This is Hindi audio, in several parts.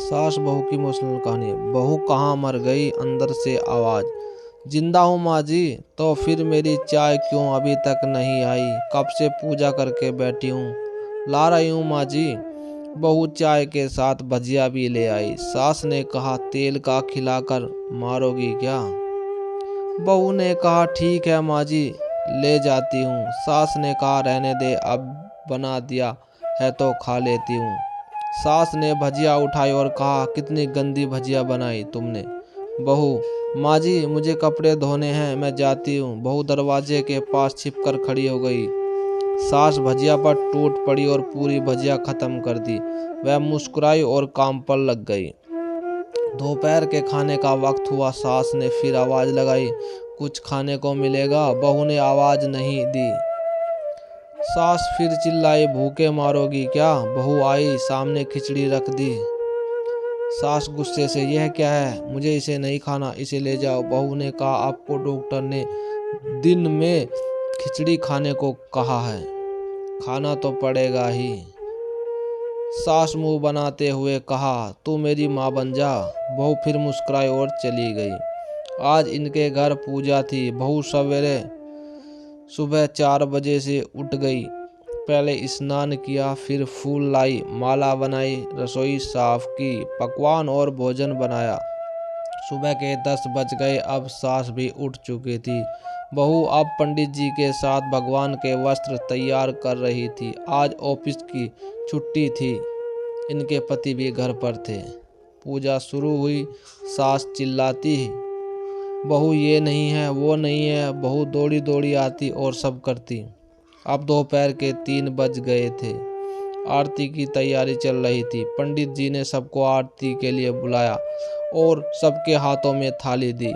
सास बहू की इमोशनल कहानी। बहू कहाँ मर गई, अंदर से आवाज़। जिंदा हूँ माँ जी। तो फिर मेरी चाय क्यों अभी तक नहीं आई? कब से पूजा करके बैठी हूँ, ला रही हूँ माँ जी। बहू चाय के साथ भजिया भी ले आई। सास ने कहा, तेल का खिलाकर मारोगी क्या? बहू ने कहा, ठीक है माँ जी, ले जाती हूँ। सास ने कहा, रहने दे, अब बना दिया है तो खा लेती हूँ। सास ने भजिया उठाई और कहा, कितनी गंदी भजिया बनाई तुमने। बहू, माँ जी मुझे कपड़े धोने हैं, मैं जाती हूँ। बहू दरवाजे के पास छिपकर खड़ी हो गई। सास भजिया पर टूट पड़ी और पूरी भजिया खत्म कर दी। वह मुस्कुराई और काम पर लग गई। दोपहर के खाने का वक्त हुआ। सास ने फिर आवाज़ लगाई, कुछ खाने को मिलेगा? बहू ने आवाज़ नहीं दी। सास फिर चिल्लाई, भूखे मारोगी क्या? बहू आई, सामने खिचड़ी रख दी। सास गुस्से से, यह क्या है? मुझे इसे नहीं खाना, इसे ले जाओ। बहू ने कहा, आपको डॉक्टर ने दिन में खिचड़ी खाने को कहा है, खाना तो पड़ेगा ही। सास मुंह बनाते हुए कहा, तू मेरी माँ बन जा। बहू फिर मुस्कुराई और चली गई। आज इनके घर पूजा थी। बहू सवेरे सुबह 4 बजे से उठ गई। पहले स्नान किया, फिर फूल लाई, माला बनाई, रसोई साफ की, पकवान और भोजन बनाया। सुबह के 10 बज गए। अब सास भी उठ चुकी थी। बहू अब पंडित जी के साथ भगवान के वस्त्र तैयार कर रही थी। आज ऑफिस की छुट्टी थी। इनके पति भी घर पर थे। पूजा शुरू हुई। सास चिल्लाती, बहू ये नहीं है, वो नहीं है। बहू दौड़ी दौड़ी आती और सब करती। अब दोपहर के 3 बज गए थे। आरती की तैयारी चल रही थी। पंडित जी ने सबको आरती के लिए बुलाया और सबके हाथों में थाली दी।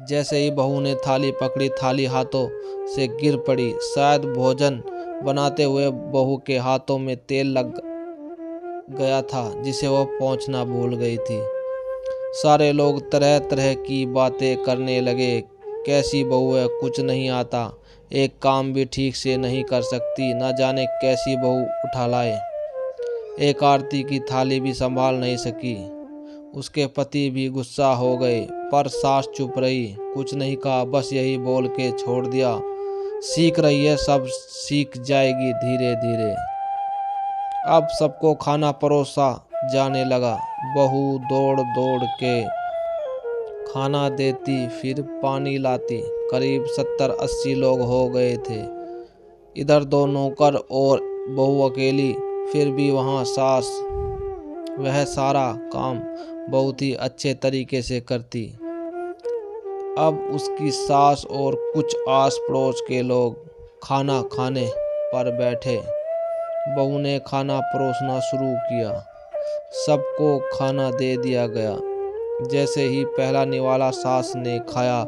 जैसे ही बहू ने थाली पकड़ी, थाली हाथों से गिर पड़ी। शायद भोजन बनाते हुए बहू के हाथों में तेल लग गया था, जिसे वह पोंछना भूल गई थी। सारे लोग तरह तरह की बातें करने लगे। कैसी बहू है, कुछ नहीं आता, एक काम भी ठीक से नहीं कर सकती, न जाने कैसी बहू उठा लाए। एक आरती की थाली भी संभाल नहीं सकी। उसके पति भी गुस्सा हो गए, पर सास चुप रही, कुछ नहीं कहा, बस यही बोल के छोड़ दिया, सीख रही है, सब सीख जाएगी धीरे धीरे। अब सबको खाना परोसा जाने लगा। बहू दौड़ दौड़ के खाना देती, फिर पानी लाती। करीब 70-80 लोग हो गए थे। इधर 2 नौकर और बहू अकेली। फिर भी वहाँ सास वह सारा काम बहुत ही अच्छे तरीके से करती। अब उसकी सास और कुछ आस पड़ोस के लोग खाना खाने पर बैठे। बहू ने खाना परोसना शुरू किया। सबको खाना दे दिया गया। जैसे ही पहला निवाला सास ने खाया,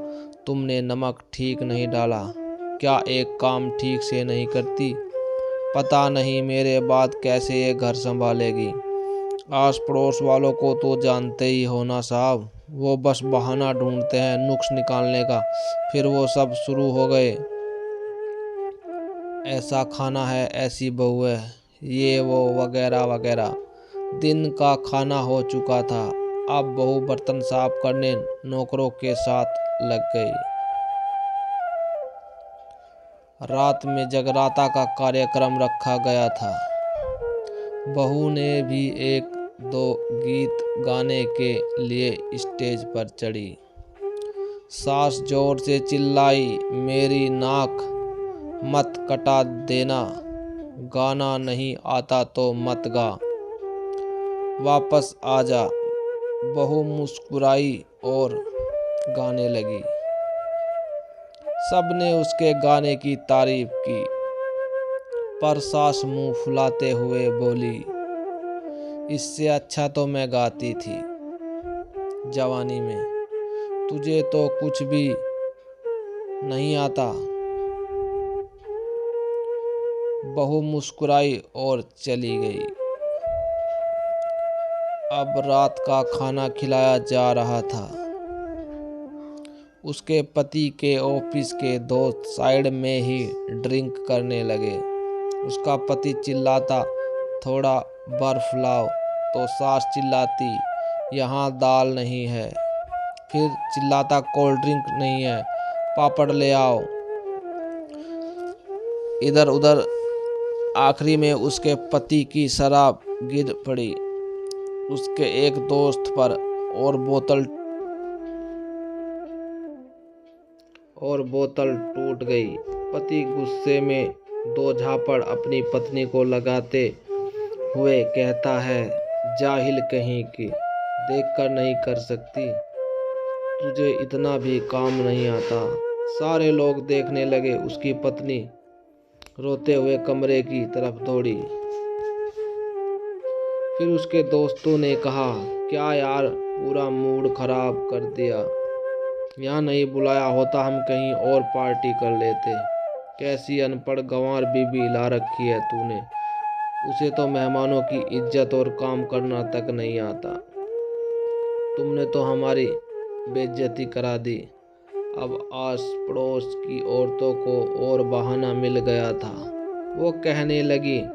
तुमने नमक ठीक नहीं डाला, क्या एक काम ठीक से नहीं करती? पता नहीं मेरे बाद कैसे ये घर संभालेगी। आस पड़ोस वालों को तो जानते ही हो ना साहब, वो बस बहाना ढूंढते हैं नुक्स निकालने का। फिर वो सब शुरू हो गए, ऐसा खाना है, ऐसी बहू है, ये वो वगैरह वगैरह। दिन का खाना हो चुका था। अब बहू बर्तन साफ करने नौकरों के साथ लग गई। रात में जगराता का कार्यक्रम रखा गया था। बहू ने भी 1-2 गीत गाने के लिए स्टेज पर चढ़ी। सास जोर से चिल्लाई, मेरी नाक मत कटा देना, गाना नहीं आता तो मत गा, वापस आ जा। बहू मुस्कुराई और गाने लगी। सबने उसके गाने की तारीफ की, पर सास मुंह फुलाते हुए बोली, इससे अच्छा तो मैं गाती थी जवानी में, तुझे तो कुछ भी नहीं आता। बहू मुस्कुराई और चली गई। अब रात का खाना खिलाया जा रहा था। उसके पति के ऑफिस के दोस्त साइड में ही ड्रिंक करने लगे। उसका पति चिल्लाता, थोड़ा बर्फ लाओ, तो सास चिल्लाती, यहाँ दाल नहीं है। फिर चिल्लाता, कोल्ड ड्रिंक नहीं है, पापड़ ले आओ। इधर उधर आखिरी में उसके पति की शराब गिर पड़ी उसके एक दोस्त पर और बोतल टूट गई। पति गुस्से में दो झापड़ अपनी पत्नी को लगाते हुए कहता है, जाहिल कहीं की, देखकर नहीं कर सकती, तुझे इतना भी काम नहीं आता। सारे लोग देखने लगे। उसकी पत्नी रोते हुए कमरे की तरफ दौड़ी। फिर उसके दोस्तों ने कहा, क्या यार, पूरा मूड खराब कर दिया। यहाँ नहीं बुलाया होता, हम कहीं और पार्टी कर लेते। कैसी अनपढ़ गंवार बीबी ला रखी है तूने, उसे तो मेहमानों की इज्जत और काम करना तक नहीं आता। तुमने तो हमारी बेइज्जती करा दी। अब आस पड़ोस की औरतों को और बहाना मिल गया था। वो कहने लगी,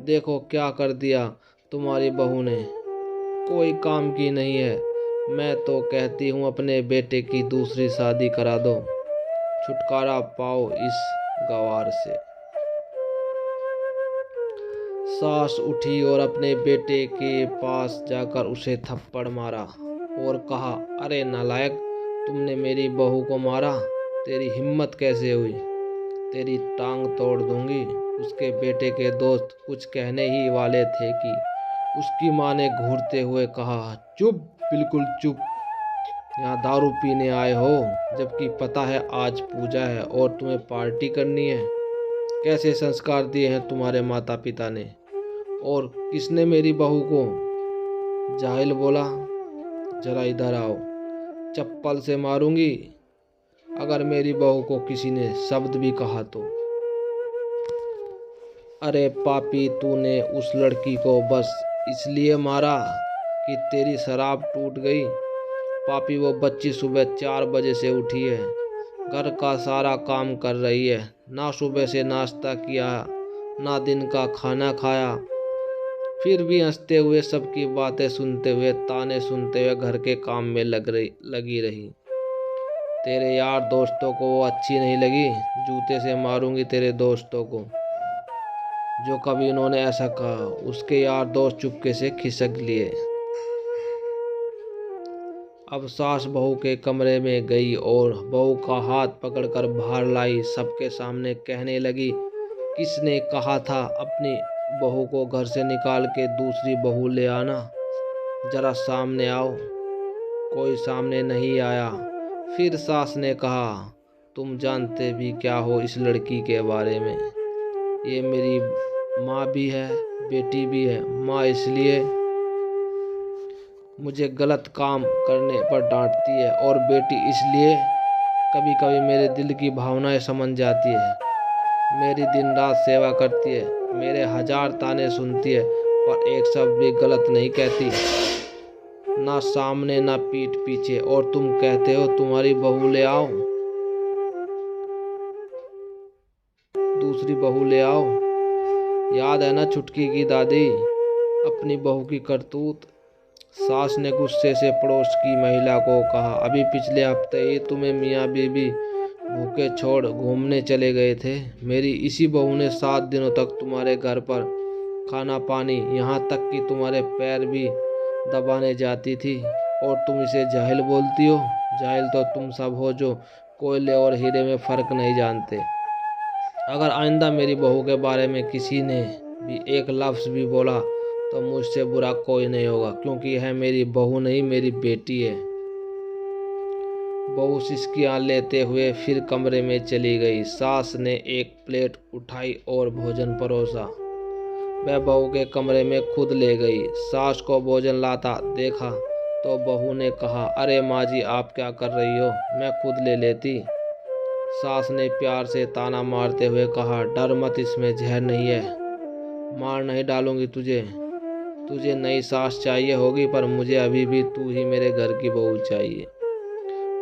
देखो क्या कर दिया तुम्हारी बहू ने, कोई काम की नहीं है। मैं तो कहती हूँ अपने बेटे की दूसरी शादी करा दो, छुटकारा पाओ इस गवार से। सास उठी और अपने बेटे के पास जाकर उसे थप्पड़ मारा और कहा, अरे नालायक, तुमने मेरी बहू को मारा, तेरी हिम्मत कैसे हुई, तेरी टांग तोड़ दूंगी। उसके बेटे के दोस्त कुछ कहने ही वाले थे कि उसकी मां ने घूरते हुए कहा, चुप, बिल्कुल चुप। यहाँ दारू पीने आए हो, जबकि पता है आज पूजा है और तुम्हें पार्टी करनी है। कैसे संस्कार दिए हैं तुम्हारे माता पिता ने, और किसने मेरी बहू को? जाहिल बोला, जरा इधर आओ, चप्पल से मारूंगी अगर मेरी बहू को किसी ने शब्द भी कहा तो। अरे पापी, तूने उस लड़की को बस इसलिए मारा कि तेरी शराब टूट गई। पापी, वो बच्ची सुबह 4 बजे से उठी है, घर का सारा काम कर रही है, ना सुबह से नाश्ता किया, ना दिन का खाना खाया, फिर भी हंसते हुए, सबकी बातें सुनते हुए, ताने सुनते हुए घर के काम में लगी रही। तेरे यार दोस्तों को वो अच्छी नहीं लगी, जूते से मारूंगी तेरे दोस्तों को जो कभी उन्होंने ऐसा कहा। उसके यार दोस्त चुपके से खिसक लिए। अब सास बहू के कमरे में गई और बहू का हाथ पकड़कर बाहर लाई। सबके सामने कहने लगी, किसने कहा था अपनी बहू को घर से निकाल के दूसरी बहू ले आना, जरा सामने आओ। कोई सामने नहीं आया। फिर सास ने कहा, तुम जानते भी क्या हो इस लड़की के बारे में? ये मेरी माँ भी है, बेटी भी है। माँ इसलिए मुझे गलत काम करने पर डांटती है और बेटी इसलिए कभी कभी मेरे दिल की भावनाएं समझ जाती है। मेरी दिन रात सेवा करती है, मेरे 1000 ताने सुनती है, पर एक शब्द भी गलत नहीं कहती, ना सामने ना पीठ पीछे। और तुम कहते हो तुम्हारी बहू ले आओ, दूसरी बहू ले आओ। याद है ना छुटकी की दादी, अपनी बहू की करतूत? सास ने गुस्से से पड़ोस की महिला को कहा, अभी पिछले हफ्ते ही तुम्हें मियाँ बीबी भूखे छोड़ घूमने चले गए थे। मेरी इसी बहू ने 7 दिनों तक तुम्हारे घर पर खाना पानी, यहाँ तक कि तुम्हारे पैर भी दबाने जाती थी, और तुम इसे जाहिल बोलती हो? जाहिल तो तुम सब हो जो कोयले और हीरे में फ़र्क नहीं जानते। अगर आइंदा मेरी बहू के बारे में किसी ने भी एक लफ्ज़ भी बोला तो मुझसे बुरा कोई नहीं होगा, क्योंकि यह मेरी बहू नहीं, मेरी बेटी है। बहू सिसकियाँ लेते हुए फिर कमरे में चली गई। सास ने एक प्लेट उठाई और भोजन परोसा। वह बहू के कमरे में खुद ले गई। सास को भोजन लाता देखा तो बहू ने कहा, अरे माँ जी, आप क्या कर रही हो, मैं खुद ले लेती। सास ने प्यार से ताना मारते हुए कहा, डर मत, इसमें जहर नहीं है, मार नहीं डालूंगी तुझे। तुझे नई सास चाहिए होगी, पर मुझे अभी भी तू ही मेरे घर की बहू चाहिए।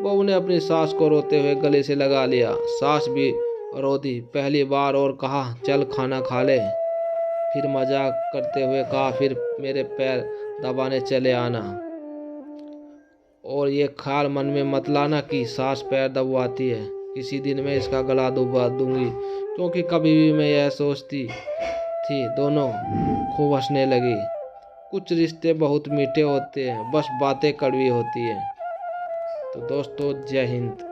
बहू ने अपनी सास को रोते हुए गले से लगा लिया। सास भी रो दी पहली बार और कहा, चल खाना खा ले। फिर मजाक करते हुए कहा, फिर मेरे पैर दबाने चले आना, और ये ख्याल मन में मत लाना कि सास पैर दबवाती है। किसी दिन मैं इसका गला दबा दूंगी, क्योंकि कभी भी मैं यह सोचती थी। दोनों खूब हंसने लगी। कुछ रिश्ते बहुत मीठे होते हैं, बस बातें कड़वी होती हैं। तो दोस्तों, जय हिंद।